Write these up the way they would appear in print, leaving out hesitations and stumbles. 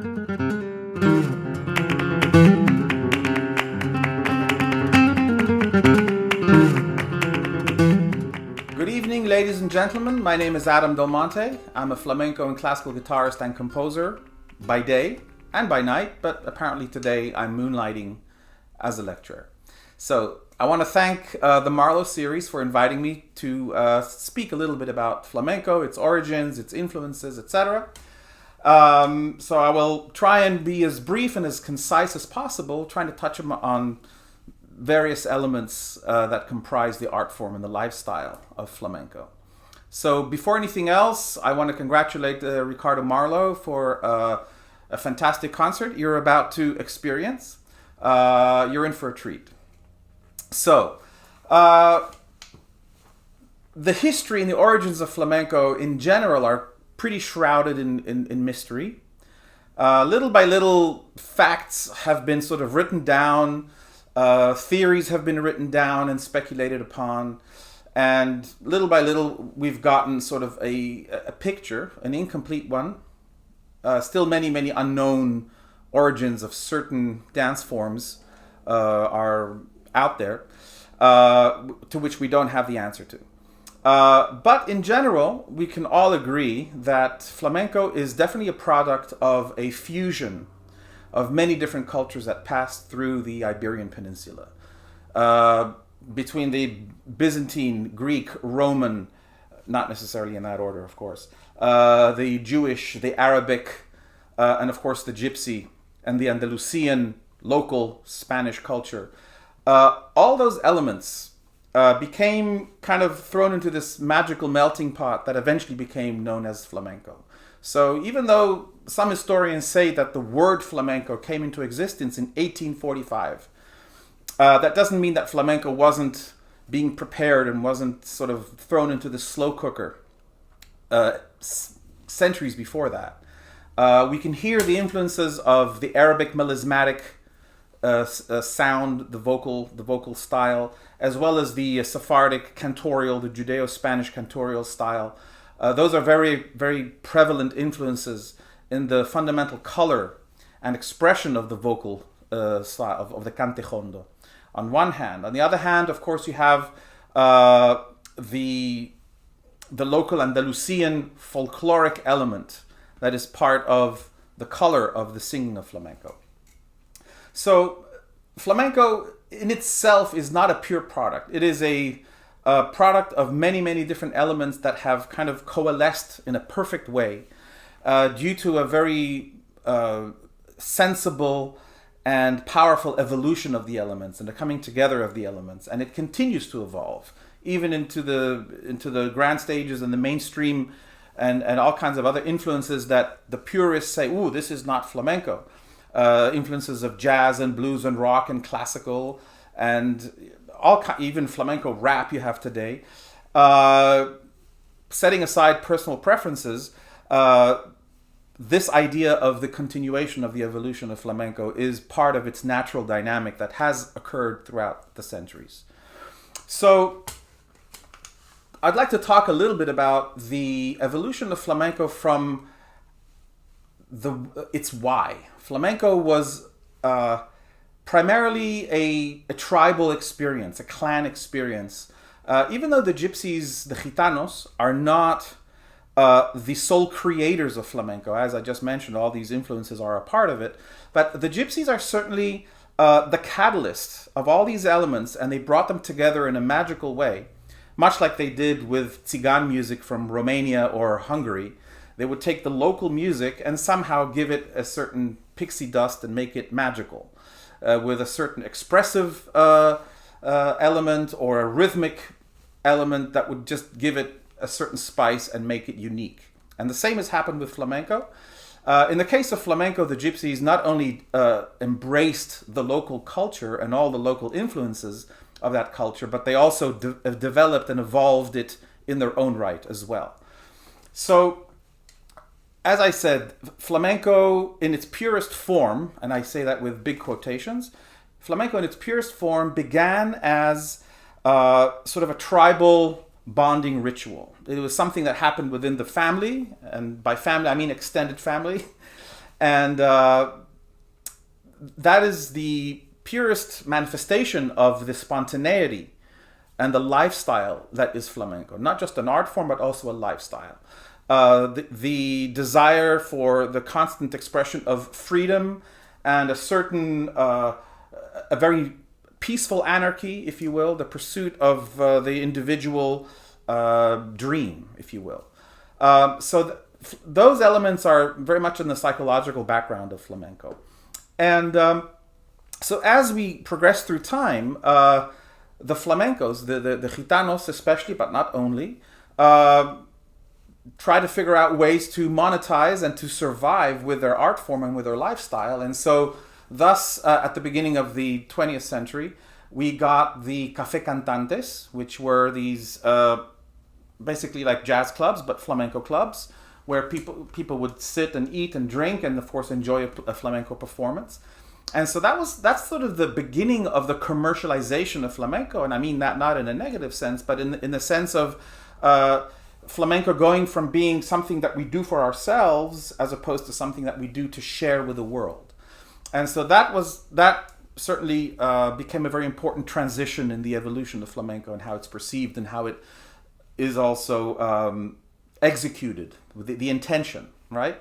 Good evening, ladies and gentlemen. My name is Adam Del Monte. I'm a flamenco and classical guitarist and composer by day and by night, but apparently today I'm moonlighting as a lecturer. So I want to thank the Marlow series for inviting me to speak a little bit about flamenco, its origins, its influences, etc. So I will try and be as brief and as concise as possible, trying to touch on various elements that comprise the art form and the lifestyle of flamenco. So before anything else, I want to congratulate Ricardo Marlow for a fantastic concert you're about to experience. You're in for a treat. So, the history and the origins of flamenco in general are pretty shrouded in mystery. Little by little, facts have been sort of written down, theories have been written down and speculated upon, and little by little we've gotten sort of a picture, an incomplete one. Still many unknown origins of certain dance forms are out there, to which we don't have the answer to. But in general, we can all agree that flamenco is definitely a product of a fusion of many different cultures that passed through the Iberian Peninsula. Between the Byzantine, Greek, Roman, not necessarily in that order, of course, the Jewish, the Arabic, and of course the Gypsy and the Andalusian local Spanish culture. All those elements became kind of thrown into this magical melting pot that eventually became known as flamenco. So even though some historians say that the word flamenco came into existence in 1845, that doesn't mean that flamenco wasn't being prepared and wasn't sort of thrown into the slow cooker centuries before that. We can hear the influences of the Arabic melismatic sound, the vocal style, as well as the Sephardic cantorial, the Judeo-Spanish cantorial style. Those are very, very prevalent influences in the fundamental color and expression of the vocal style of the cante jondo, on one hand. On the other hand, of course, you have the local Andalusian folkloric element that is part of the color of the singing of flamenco. So flamenco in itself is not a pure product. It is a product of many different elements that have kind of coalesced in a perfect way due to a very sensible and powerful evolution of the elements and the coming together of the elements. And it continues to evolve even into the grand stages and the mainstream and all kinds of other influences that the purists say, ooh, this is not flamenco. Influences of jazz and blues and rock and classical and even flamenco rap you have today. Setting aside personal preferences, this idea of the continuation of the evolution of flamenco is part of its natural dynamic that has occurred throughout the centuries. So I'd like to talk a little bit about the evolution of flamenco from its why. Flamenco was primarily a tribal experience, a clan experience. Even though the gypsies, the gitanos, are not the sole creators of flamenco, as I just mentioned, all these influences are a part of it, but the gypsies are certainly the catalyst of all these elements, and they brought them together in a magical way, much like they did with Tsigan music from Romania or Hungary. They would take the local music and somehow give it a certain pixie dust and make it magical, with a certain expressive element or a rhythmic element that would just give it a certain spice and make it unique. And the same has happened with flamenco. In the case of flamenco, the gypsies not only embraced the local culture and all the local influences of that culture, but they also developed and evolved it in their own right as well. So, as I said, flamenco in its purest form, and I say that with big quotations, flamenco in its purest form began as sort of a tribal bonding ritual. It was something that happened within the family, and by family I mean extended family, And that is the purest manifestation of the spontaneity and the lifestyle that is flamenco. Not just an art form, but also a lifestyle. The desire for the constant expression of freedom and a certain, a very peaceful anarchy, if you will, the pursuit of the individual dream, if you will. Those elements are very much in the psychological background of flamenco. And so as we progress through time, the flamencos, the gitanos especially, but not only, try to figure out ways to monetize and to survive with their art form and with their lifestyle. And so thus, at the beginning of the 20th century, we got the café cantantes, which were these basically like jazz clubs, but flamenco clubs, where people would sit and eat and drink and, of course, enjoy a flamenco performance. And so that's sort of the beginning of the commercialization of flamenco, and I mean that not in a negative sense, but in the sense of flamenco going from being something that we do for ourselves as opposed to something that we do to share with the world. And so that certainly became a very important transition in the evolution of flamenco and how it's perceived and how it is also executed with the intention, right?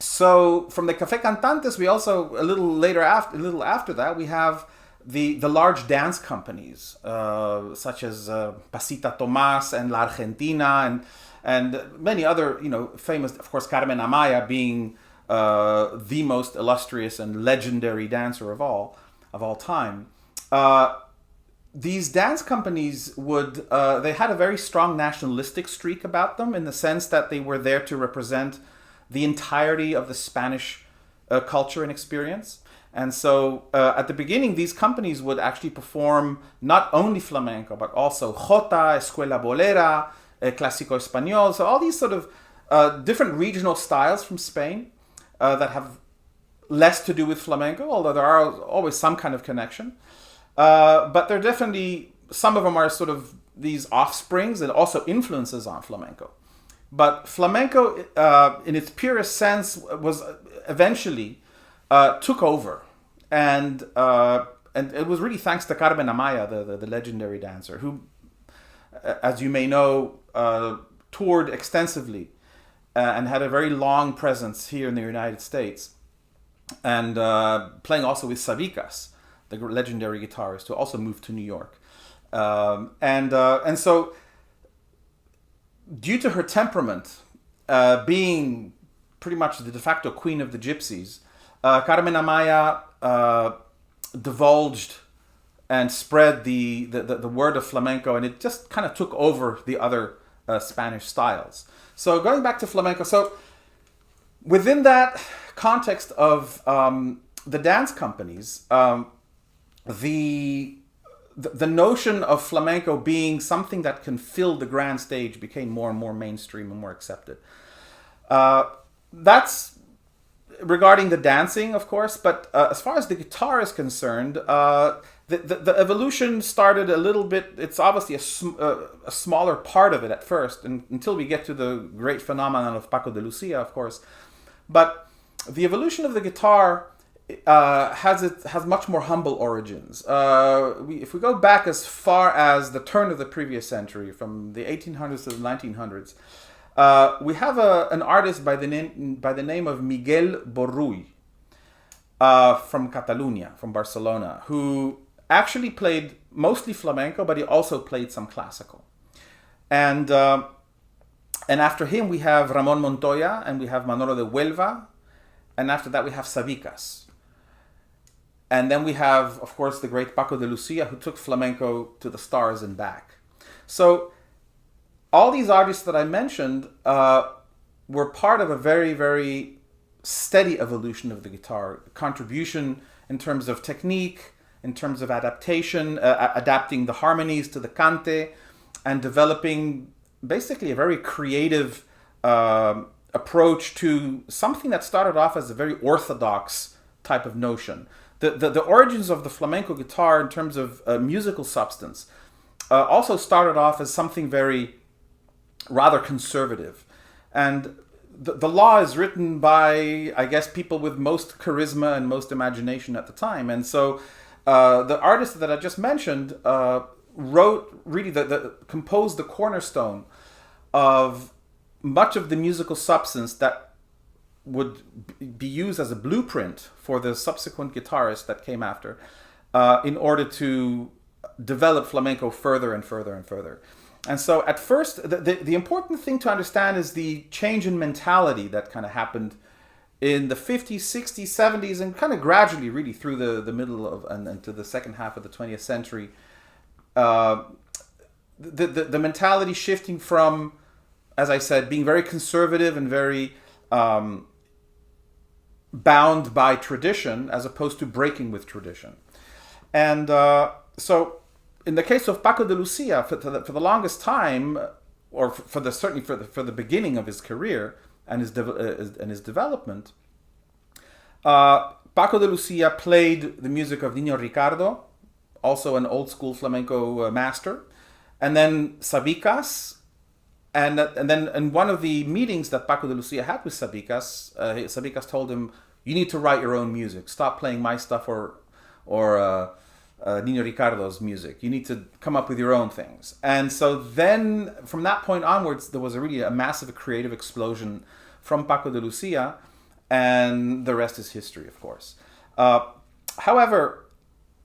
So from the Café Cantantes, we also a little after that, we have the large dance companies such as Pasita Tomás and La Argentina and many other famous, of course, Carmen Amaya being the most illustrious and legendary dancer of all time. These dance companies they had a very strong nationalistic streak about them in the sense that they were there to represent the entirety of the Spanish culture and experience. And so at the beginning, these companies would actually perform not only flamenco, but also jota, escuela bolera, clásico español. So all these sort of different regional styles from Spain that have less to do with flamenco, although there are always some kind of connection. But they're definitely, some of them are sort of these offsprings and also influences on flamenco. But flamenco, in its purest sense, was eventually took over, and it was really thanks to Carmen Amaya, the legendary dancer, who, as you may know, toured extensively and had a very long presence here in the United States, and playing also with Sabicas, the legendary guitarist, who also moved to New York, and so. Due to her temperament, being pretty much the de facto queen of the gypsies, Carmen Amaya divulged and spread the word of flamenco, and it just kind of took over the other Spanish styles. So going back to flamenco, so within that context of the dance companies, the notion of flamenco being something that can fill the grand stage became more and more mainstream and more accepted. That's regarding the dancing, of course, but as far as the guitar is concerned, the evolution started a little bit. It's obviously a smaller part of it at first, until we get to the great phenomenon of Paco de Lucia, of course. But the evolution of the guitar has much more humble origins. If we go back as far as the turn of the previous century, from the 1800s to the 1900s, we have an artist by the name of Miguel Borrull from Catalonia, from Barcelona, who actually played mostly flamenco, but he also played some classical. And after him, we have Ramon Montoya, and we have Manolo de Huelva, and after that we have Sabicas. And then we have, of course, the great Paco de Lucia, who took flamenco to the stars and back. So all these artists that I mentioned were part of a very, very steady evolution of the guitar. Contribution in terms of technique, in terms of adaptation, adapting the harmonies to the cante, and developing basically a very creative approach to something that started off as a very orthodox type of notion. The origins of the flamenco guitar in terms of musical substance also started off as something very rather conservative. And the law is written by, I guess, people with most charisma and most imagination at the time. And so the artist that I just mentioned wrote, really, composed the cornerstone of much of the musical substance that would be used as a blueprint for the subsequent guitarists that came after, in order to develop flamenco further and further and further. And so at first, the important thing to understand is the change in mentality that kind of happened in the 50s, 60s, 70s, and kind of gradually, really, through the middle of and to the second half of the 20th century. The mentality shifting from, as I said, being very conservative and very bound by tradition, as opposed to breaking with tradition. And so, in the case of Paco de Lucia, for the longest time, or certainly for the beginning of his career and his development, Paco de Lucia played the music of Nino Ricardo, also an old school flamenco master, and then Sabicas, and then in one of the meetings that Paco de Lucia had with Sabicas, Sabicas told him, "You need to write your own music. Stop playing my stuff or Nino Ricardo's music. You need to come up with your own things." And so then, from that point onwards, there was really a massive creative explosion from Paco de Lucia, and the rest is history, of course. However,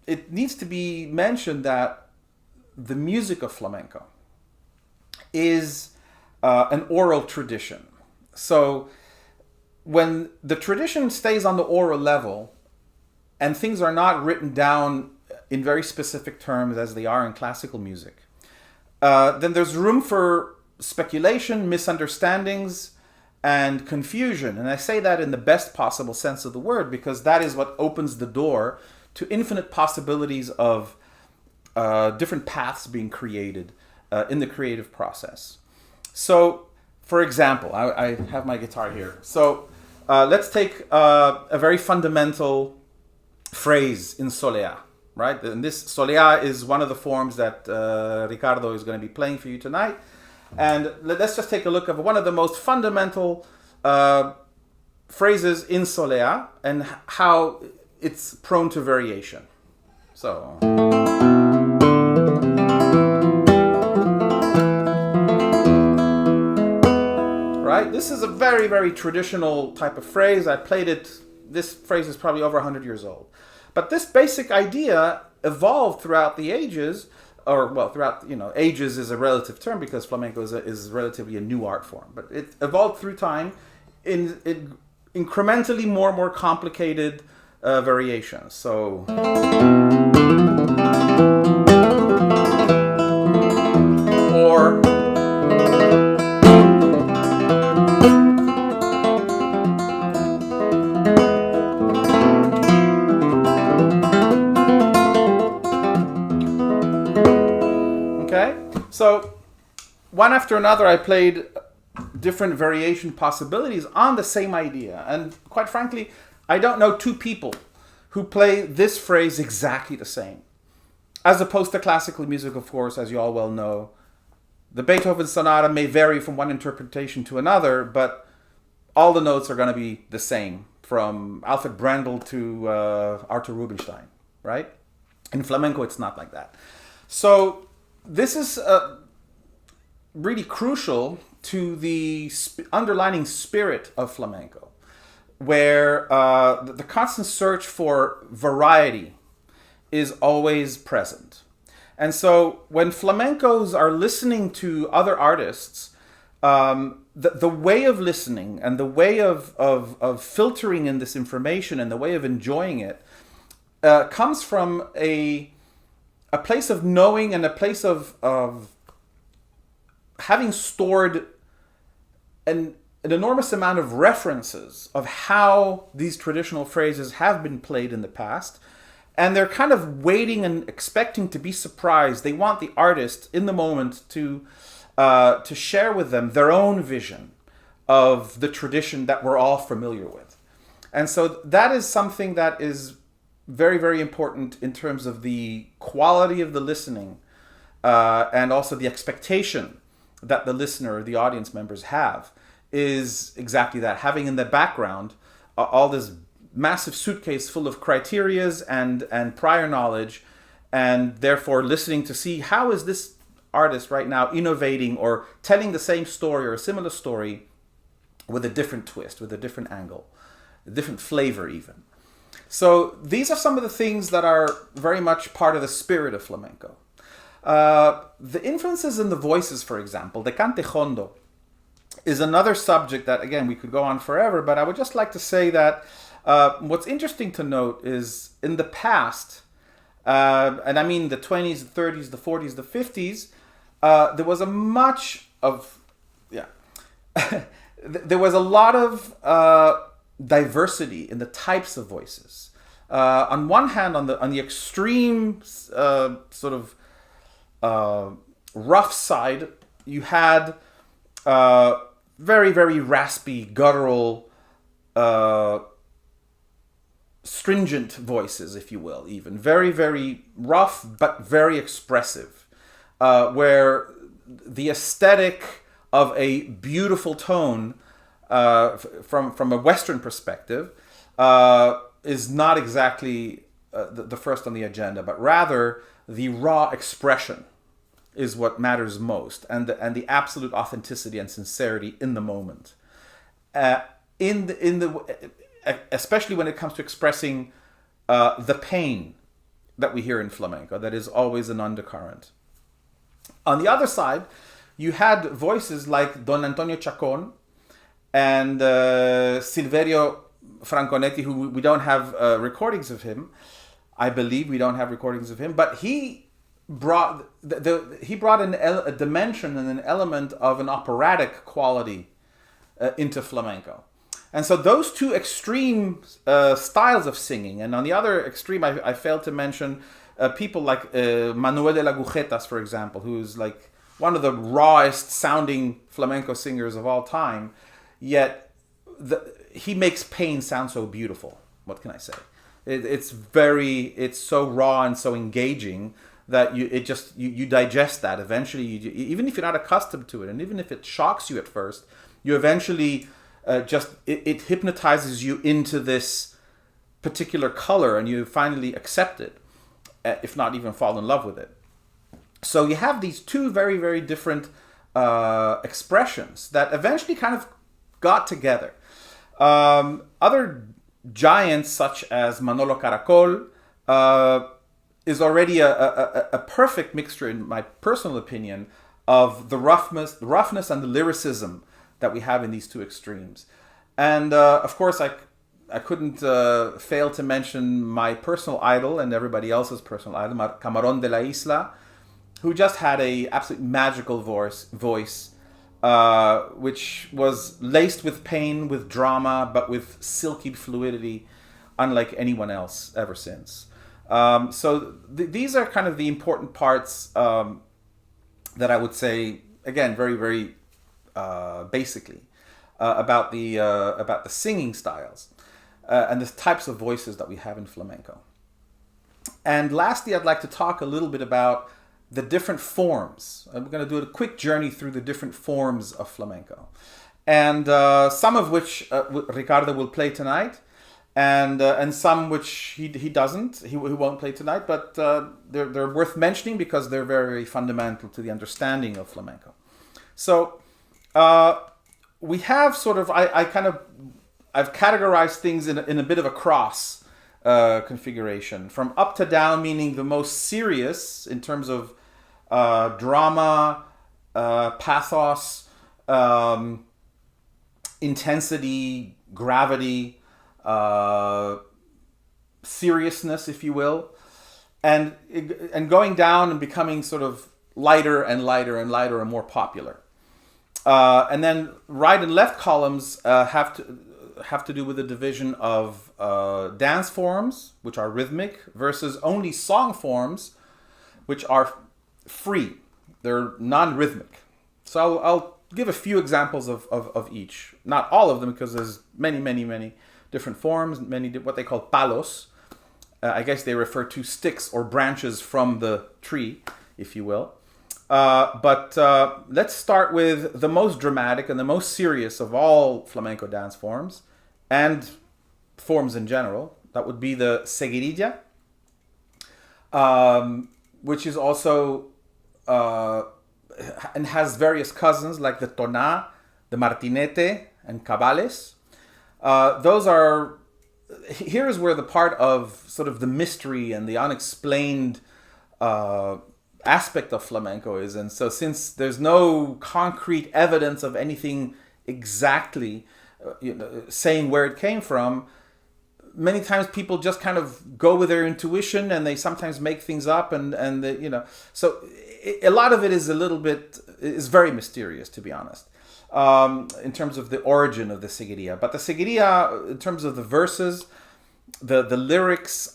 it needs to be mentioned that the music of flamenco is an oral tradition. So when the tradition stays on the oral level and things are not written down in very specific terms as they are in classical music, then there's room for speculation, misunderstandings, and confusion. And I say that in the best possible sense of the word, because that is what opens the door to infinite possibilities of different paths being created in the creative process. So, for example, I have my guitar here. So let's take a very fundamental phrase in solea, right? And this solea is one of the forms that Ricardo is going to be playing for you tonight. And let's just take a look at one of the most fundamental phrases in solea and how it's prone to variation. So, right? This is a very, very traditional type of phrase. I played it. This phrase is probably over 100 years old. But this basic idea evolved throughout the ages, or well, throughout, ages is a relative term because flamenco is relatively a new art form. But it evolved through time in incrementally more and more complicated variations. So, or okay. So one after another, I played different variation possibilities on the same idea, and quite frankly, I don't know two people who play this phrase exactly the same. As opposed to classical music, of course, as you all well know, the Beethoven sonata may vary from one interpretation to another, but all the notes are going to be the same, from Alfred Brendel to Arthur Rubinstein, right? In flamenco, it's not like that. So this is really crucial to the underlining spirit of flamenco, where the constant search for variety is always present. And so when flamencos are listening to other artists, the way of listening and the way of filtering in this information and the way of enjoying it comes from a place of knowing and a place of having stored an enormous amount of references of how these traditional phrases have been played in the past, and they're kind of waiting and expecting to be surprised. They want the artist in the moment to share with them their own vision of the tradition that we're all familiar with. And so that is something that is very, very important in terms of the quality of the listening and also the expectation that the listener or the audience members have is exactly that, having in the background all this massive suitcase full of criterias and prior knowledge, and therefore listening to see how is this artist right now innovating or telling the same story or a similar story with a different twist, with a different angle, a different flavor even. So these are some of the things that are very much part of the spirit of flamenco. The influences in the voices, for example, the cante jondo, is another subject that, again, we could go on forever, but I would just like to say that what's interesting to note is in the past, and I mean the 20s, the 30s, the 40s, the 50s, there was there was a lot of diversity in the types of voices. On one hand, on the extreme sort of rough side, you had very, very raspy, guttural, stringent voices, if you will, even. Very, very rough, but very expressive. Where the aesthetic of a beautiful tone, from a Western perspective, is not exactly the first on the agenda, but rather the raw expression is what matters most, and the absolute authenticity and sincerity in the moment. Especially when it comes to expressing the pain that we hear in flamenco, that is always an undercurrent. On the other side, you had voices like Don Antonio Chacon and Silverio Franconetti, who we don't have recordings of him. I believe we don't have recordings of him, but he brought a dimension and an element of an operatic quality into flamenco. And so those two extreme styles of singing, and on the other extreme, I failed to mention people like Manuel de la Agujetas, for example, who's like one of the rawest sounding flamenco singers of all time, yet he makes pain sound so beautiful. What can I say? It's so raw and so engaging that you digest that eventually. Even if you're not accustomed to it, and even if it shocks you at first, you eventually it hypnotizes you into this particular color, and you finally accept it, if not even fall in love with it. So you have these two very, very different expressions that eventually kind of got together. Other giants such as Manolo Caracol is already a perfect mixture, in my personal opinion, of the roughness and the lyricism that we have in these two extremes. And of course, I couldn't fail to mention my personal idol and everybody else's personal idol, Camarón de la Isla, who just had a absolute magical voice, which was laced with pain, with drama, but with silky fluidity, unlike anyone else ever since. So these are kind of the important parts that I would say, again, very, very basically, about the singing styles and the types of voices that we have in flamenco. And lastly, I'd like to talk a little bit about the different forms. We're going to do a quick journey through the different forms of flamenco, and some of which Ricardo will play tonight, and some which he doesn't. He won't play tonight, but they're worth mentioning because they're very, very fundamental to the understanding of flamenco. So we have sort of I've categorized things in a bit of a cross configuration, from up to down, meaning the most serious in terms of drama, pathos, intensity, gravity, seriousness, if you will, and going down and becoming sort of lighter and lighter and lighter and more popular. And then right and left columns have to do with the division of dance forms, which are rhythmic, versus only song forms, which are free. They're non-rhythmic. So I'll give a few examples of each. Not all of them, because there's many, many, many different forms, what they call palos. I guess they refer to sticks or branches from the tree, if you will. But let's start with the most dramatic and the most serious of all flamenco dance forms, and forms in general. That would be the seguirilla, which is also and has various cousins like the toná, the martinete, and cabales. Those are, here is where the part of sort of the mystery and the unexplained aspect of flamenco is. And so since there's no concrete evidence of anything exactly saying where it came from, many times people just kind of go with their intuition, and they sometimes make things up, and so a lot of it is is very mysterious, to be honest, in terms of the origin of the seguirilla. But the seguirilla, in terms of the verses, the lyrics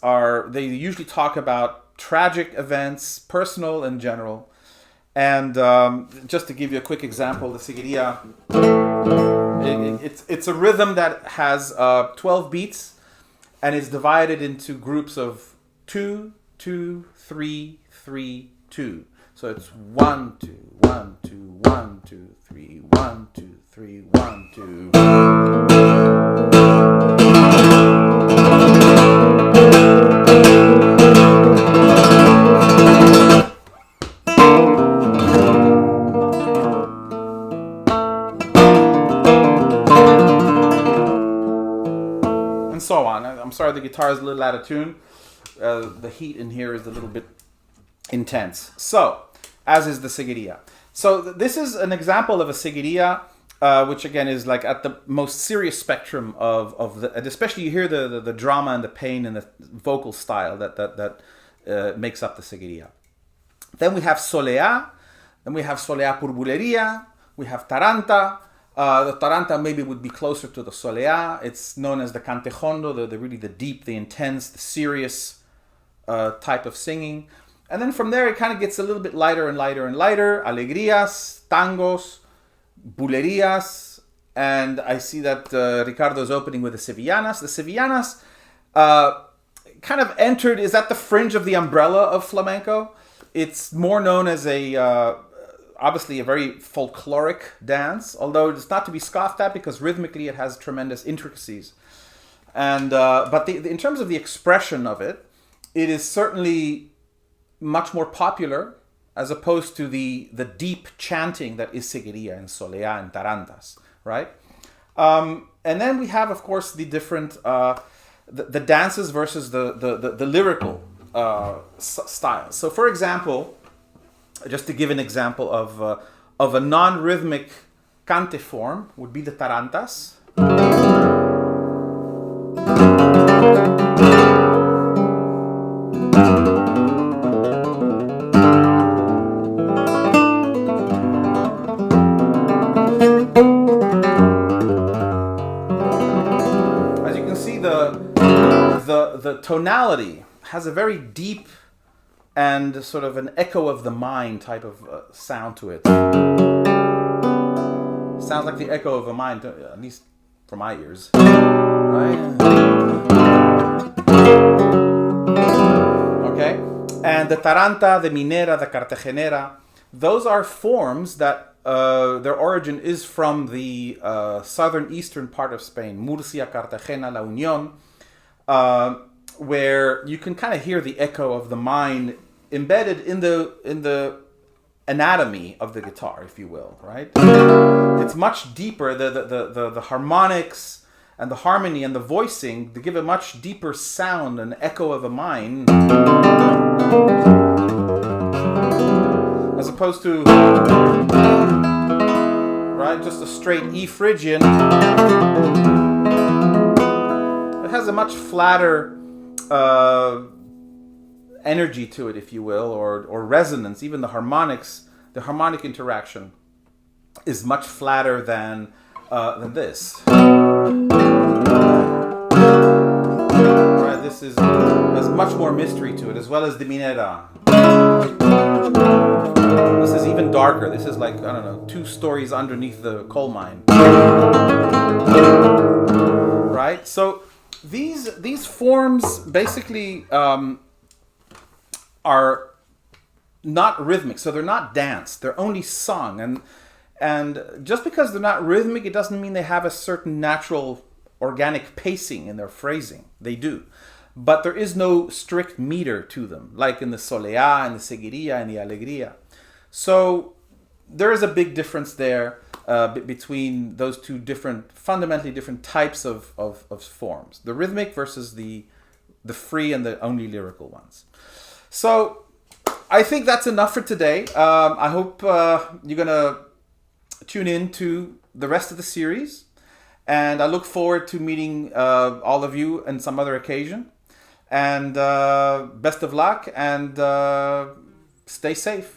they usually talk about tragic events, personal and general. And just to give you a quick example, the seguirilla, it's a rhythm that has 12 beats, and it's divided into groups of 2, 2, 3, 3, 2. So it's 1, 2, 1, 2, 1, 2, 3, 1, 2, 3, 1, 2. And so on. I'm sorry the guitar is a little out of tune. The heat in here is a little bit intense. So, as is the seguirilla. So this is an example of a seguirilla, which again is like at the most serious spectrum of the, and especially you hear the drama and the pain and the vocal style that makes up the seguirilla. Then we have soleá, then we have soleá por bulería, we have taranta. The taranta maybe would be closer to the soleá. It's known as the cantejondo, the really the deep, the intense, the serious type of singing. And then from there, it kind of gets a little bit lighter and lighter and lighter. Alegrías, tangos, bulerías. And I see that Ricardo's opening with the sevillanas. The sevillanas kind of is at the fringe of the umbrella of flamenco. It's more known as obviously a very folkloric dance, although it's not to be scoffed at because rhythmically it has tremendous intricacies. And but in terms of the expression of it, it is certainly much more popular as opposed to the deep chanting that is seguirilla and soleá and tarantas, right? And then we have, of course, the different the dances versus the lyrical styles. So, for example, just to give an example of a non-rhythmic cante form would be the tarantas. The tonality has a very deep and sort of an echo of the mind type of sound to it. Sounds like the echo of a mind, at least for my ears. Right? Okay? And the taranta, the minera, the cartagenera, those are forms that their origin is from the southern eastern part of Spain, Murcia, Cartagena, La Unión, where you can kind of hear the echo of the mind embedded in the anatomy of the guitar, if you will, right? It's much deeper. The harmonics and the harmony and the voicing, they give a much deeper sound, an echo of a mind, as opposed to, right, just a straight E Phrygian. It has a much flatter energy to it, if you will, or resonance. Even the harmonics, the harmonic interaction is much flatter than this. Right, this has much more mystery to it, as well as the minera. This is even darker. This is like, I don't know, 2 stories underneath the coal mine. Right? So these forms basically are not rhythmic, so they're not dance. They're only sung, and just because they're not rhythmic, it doesn't mean they have a certain natural organic pacing in their phrasing. They do, but there is no strict meter to them, like in the soleá and the seguiría and the alegría. So there is a big difference there between those two fundamentally different types of forms: the rhythmic versus the free and the only lyrical ones. So I think that's enough for today. I hope you're gonna tune in to the rest of the series, and I look forward to meeting all of you on some other occasion. And best of luck, and stay safe.